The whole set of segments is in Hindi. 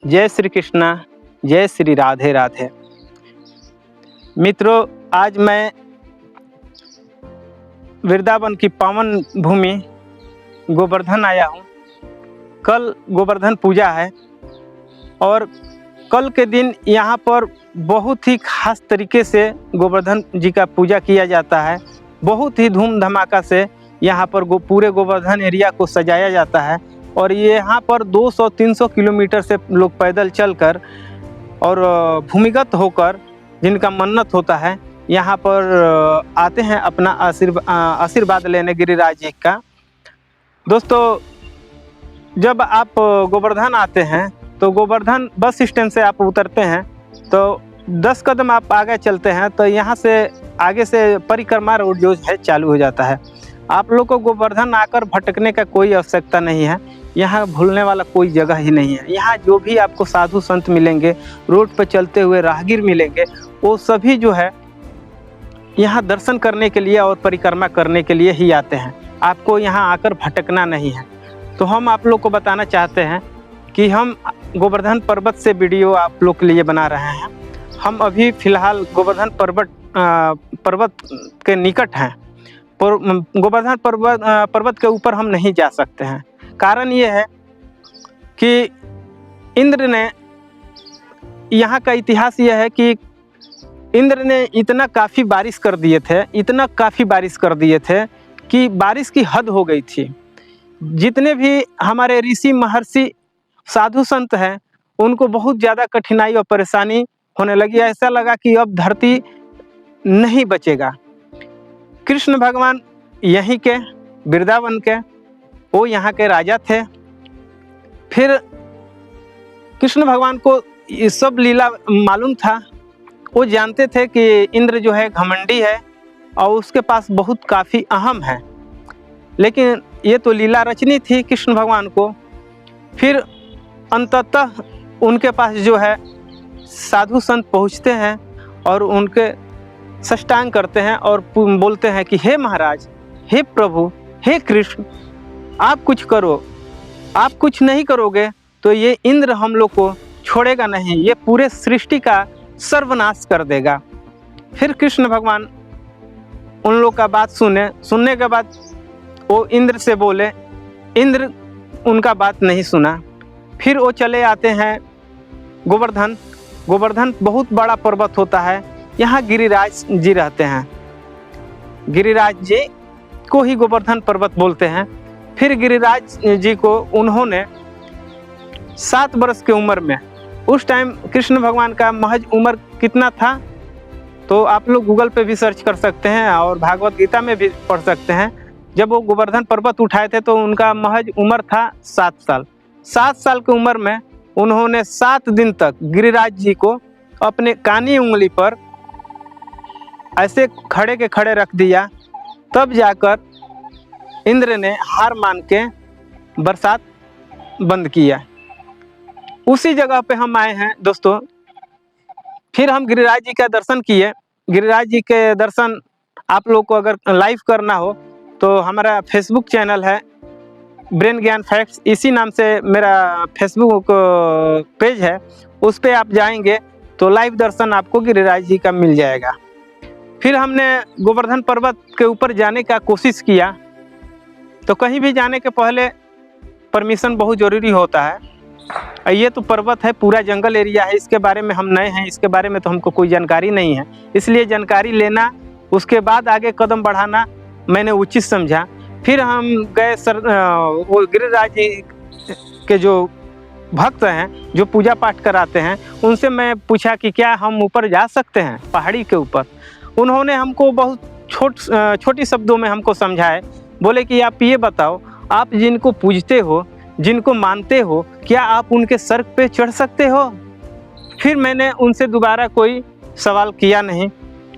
जय श्री कृष्णा, जय श्री राधे राधे। मित्रों, आज मैं वृंदावन की पावन भूमि गोवर्धन आया हूँ। कल गोवर्धन पूजा है और कल के दिन यहाँ पर बहुत ही खास तरीके से गोवर्धन जी का पूजा किया जाता है। बहुत ही धूम धमाका से यहाँ पर पूरे गोवर्धन एरिया को सजाया जाता है और ये यहाँ पर 200-300 किलोमीटर से लोग पैदल चलकर और भूमिगत होकर जिनका मन्नत होता है यहाँ पर आते हैं अपना आशीर्वाद लेने गिरिराज जी का। दोस्तों, जब आप गोवर्धन आते हैं तो गोवर्धन बस स्टैंड से आप उतरते हैं तो 10 कदम आप आगे चलते हैं तो यहाँ से आगे से परिक्रमा रोड जो है चालू हो जाता है। आप लोग को गोवर्धन आकर भटकने का कोई आवश्यकता नहीं है। यहाँ भूलने वाला कोई जगह ही नहीं है। यहाँ जो भी आपको साधु संत मिलेंगे, रोड पर चलते हुए राहगीर मिलेंगे, वो सभी जो है यहाँ दर्शन करने के लिए और परिक्रमा करने के लिए ही आते हैं। आपको यहाँ आकर भटकना नहीं है। तो हम आप लोग को बताना चाहते हैं कि हम गोवर्धन पर्वत से वीडियो आप लोग के लिए बना रहे हैं। हम अभी फ़िलहाल गोवर्धन पर्वत के निकट हैं। गोवर्धन पर्वत के ऊपर हम नहीं जा सकते हैं। कारण ये है कि इंद्र ने, यहाँ का इतिहास यह है कि इंद्र ने इतना काफ़ी बारिश कर दिए थे कि बारिश की हद हो गई थी। जितने भी हमारे ऋषि महर्षि साधु संत हैं उनको बहुत ज़्यादा कठिनाई और परेशानी होने लगी। ऐसा लगा कि अब धरती नहीं बचेगा। कृष्ण भगवान यहीं के वृंदावन के, वो यहाँ के राजा थे। फिर कृष्ण भगवान को ये सब लीला मालूम था। वो जानते थे कि इंद्र जो है घमंडी है और उसके पास बहुत काफ़ी अहम है, लेकिन ये तो लीला रचनी थी कृष्ण भगवान को। फिर अंततः उनके पास जो है साधु संत पहुँचते हैं और उनके साष्टांग करते हैं और बोलते हैं कि हे महाराज, हे प्रभु, हे कृष्ण, आप कुछ करो। आप कुछ नहीं करोगे तो ये इंद्र हम लोग को छोड़ेगा नहीं, ये पूरे सृष्टि का सर्वनाश कर देगा। फिर कृष्ण भगवान उन लोग का बात सुनने के बाद वो इंद्र से बोले। इंद्र उनका बात नहीं सुना। फिर वो चले आते हैं गोवर्धन। गोवर्धन बहुत बड़ा पर्वत होता है। यहाँ गिरिराज जी रहते हैं। गिरिराज जी को ही गोवर्धन पर्वत बोलते हैं। फिर गिरिराज जी को उन्होंने 7 वर्ष की उम्र में, उस टाइम कृष्ण भगवान का महज उम्र कितना था तो आप लोग गूगल पे भी सर्च कर सकते हैं और भागवत गीता में भी पढ़ सकते हैं। जब वो गोवर्धन पर्वत उठाए थे तो उनका महज उम्र था 7 साल। 7 साल की उम्र में उन्होंने 7 दिन तक गिरिराज जी को अपने कानी उंगली पर ऐसे खड़े के खड़े रख दिया। तब जाकर इंद्र ने हार मान के बरसात बंद किया। उसी जगह पे हम आए हैं दोस्तों। फिर हम गिरिराज जी का दर्शन किए। गिरिराज जी के दर्शन आप लोग को अगर लाइव करना हो तो हमारा फेसबुक चैनल है ब्रेन ज्ञान फैक्ट्स, इसी नाम से मेरा फेसबुक पेज है। उस पर आप जाएंगे तो लाइव दर्शन आपको गिरिराज जी का मिल जाएगा। फिर हमने गोवर्धन पर्वत के ऊपर जाने का कोशिश किया। तो कहीं भी जाने के पहले परमिशन बहुत ज़रूरी होता है। ये तो पर्वत है, पूरा जंगल एरिया है, इसके बारे में हम नए हैं, इसके बारे में तो हमको कोई जानकारी नहीं है। इसलिए जानकारी लेना, उसके बाद आगे कदम बढ़ाना मैंने उचित समझा। फिर हम गए वो गिरिराज जी के जो भक्त हैं, जो पूजा पाठ कराते हैं, उनसे मैं पूछा कि क्या हम ऊपर जा सकते हैं पहाड़ी के ऊपर। उन्होंने हमको बहुत छोटी शब्दों में हमको समझाए। बोले कि आप ये बताओ, आप जिनको पूजते हो, जिनको मानते हो, क्या आप उनके सर पे चढ़ सकते हो? फिर मैंने उनसे दोबारा कोई सवाल किया नहीं।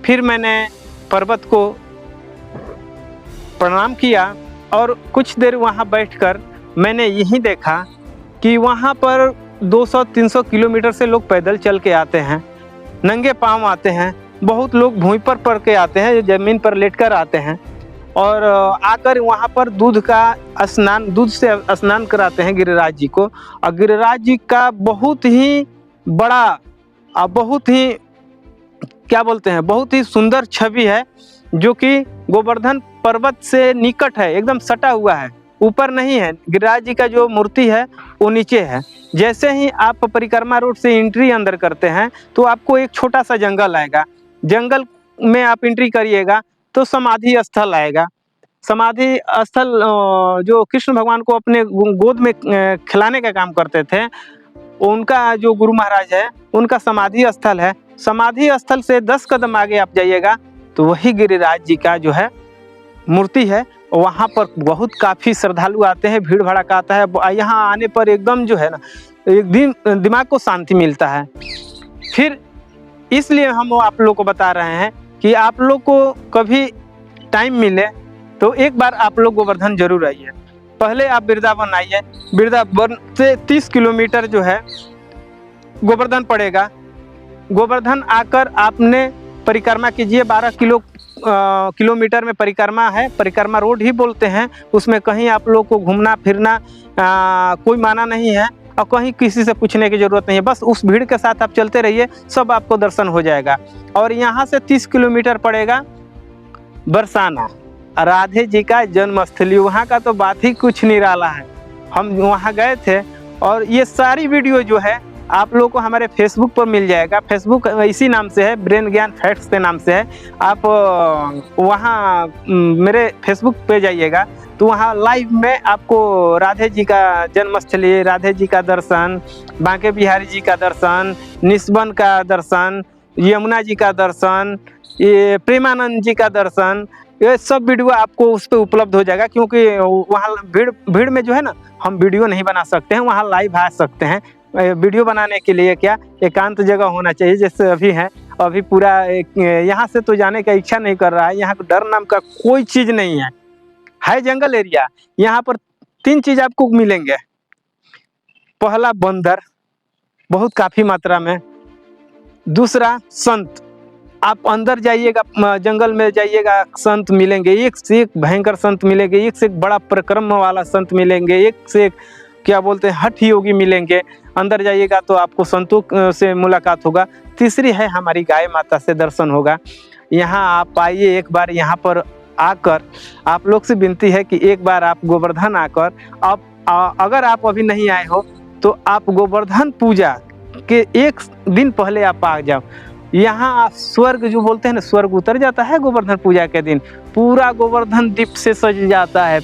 फिर मैंने पर्वत को प्रणाम किया और कुछ देर वहाँ बैठकर मैंने यही देखा कि वहाँ पर 200-300 किलोमीटर से लोग पैदल चल के आते हैं, नंगे पांव आते हैं। बहुत लोग भूमि पर पड़ के आते हैं, ज़मीन पर लेटकर आते हैं। और आकर वहाँ पर दूध से स्नान कराते हैं गिरिराज जी को। और गिरिराज जी का बहुत ही बड़ा और बहुत ही क्या बोलते हैं, बहुत ही सुंदर छवि है, जो कि गोवर्धन पर्वत से निकट है, एकदम सटा हुआ है, ऊपर नहीं है। गिरिराज जी का जो मूर्ति है वो नीचे है। जैसे ही आप परिक्रमा रोड से एंट्री अंदर करते हैं तो आपको एक छोटा सा जंगल आएगा। जंगल में आप एंट्री करिएगा तो समाधि स्थल आएगा। समाधि स्थल जो कृष्ण भगवान को अपने गोद में खिलाने का काम करते थे, उनका जो गुरु महाराज है उनका समाधि स्थल है। समाधि स्थल से 10 कदम आगे आप जाइएगा तो वही गिरिराज जी का जो है मूर्ति है। वहाँ पर बहुत काफ़ी श्रद्धालु आते हैं, भीड़ भड़का आता है। यहाँ आने पर एकदम जो है ना, एक दिन दिमाग को शांति मिलता है। फिर इसलिए हम आप लोग को बता रहे हैं कि आप लोग को कभी टाइम मिले तो एक बार आप लोग गोवर्धन जरूर आइए। पहले आप वृंदावन आइए। वृंदावन से 30 किलोमीटर जो है गोवर्धन पड़ेगा। गोवर्धन आकर आपने परिक्रमा कीजिए। 12 किलोमीटर में परिक्रमा है, परिक्रमा रोड ही बोलते हैं। उसमें कहीं आप लोग को घूमना फिरना कोई माना नहीं है, और कहीं किसी से पूछने की ज़रूरत नहीं है। बस उस भीड़ के साथ आप चलते रहिए, सब आपको दर्शन हो जाएगा। और यहाँ से 30 किलोमीटर पड़ेगा बरसाना, राधे जी का जन्मस्थली। वहाँ का तो बात ही कुछ निराला है। हम वहाँ गए थे, और ये सारी वीडियो जो है आप लोगों को हमारे फेसबुक पर मिल जाएगा। फेसबुक इसी नाम से है, ब्रेन ज्ञान फैक्ट्स के नाम से है। आप वहाँ मेरे फेसबुक पे जाइएगा तो वहाँ लाइव में आपको राधे जी का जन्मस्थली, राधे जी का दर्शन, बांके बिहारी जी का दर्शन, निस्बन का दर्शन, यमुना जी का दर्शन, ये प्रेमानंद जी का दर्शन, ये सब वीडियो आपको उस पर उपलब्ध हो जाएगा। क्योंकि वहाँ भीड़ में जो है ना, हम वीडियो नहीं बना सकते हैं, वहाँ लाइव आ सकते हैं। वीडियो बनाने के लिए क्या एकांत जगह होना चाहिए, जैसे अभी है। अभी पूरा यहाँ से तो जाने का इच्छा नहीं कर रहा है। यहाँ डर नाम का कोई चीज़ नहीं है जंगल एरिया। यहाँ पर 3 चीज़ आपको मिलेंगे। पहला बंदर, बहुत काफ़ी मात्रा में। दूसरा संत, आप अंदर जाइएगा, जंगल में जाइएगा, संत मिलेंगे, एक से एक भयंकर संत मिलेंगे, एक से एक बड़ा पराक्रम वाला संत मिलेंगे, एक से एक क्या बोलते हैं हठ योगी मिलेंगे। अंदर जाइएगा तो आपको संतों से मुलाकात होगा। तीसरी है हमारी गाय माता से दर्शन होगा। यहाँ आप आइए एक बार। यहाँ पर आकर आप लोग से विनती है कि एक बार आप गोवर्धन आकर, आप अगर आप अभी नहीं आए हो तो आप गोवर्धन पूजा के एक दिन पहले आप आ जाओ। यहाँ स्वर्ग जो बोलते हैं ना, स्वर्ग उतर जाता है गोवर्धन पूजा के दिन। पूरा गोवर्धन दीप से सज जाता है।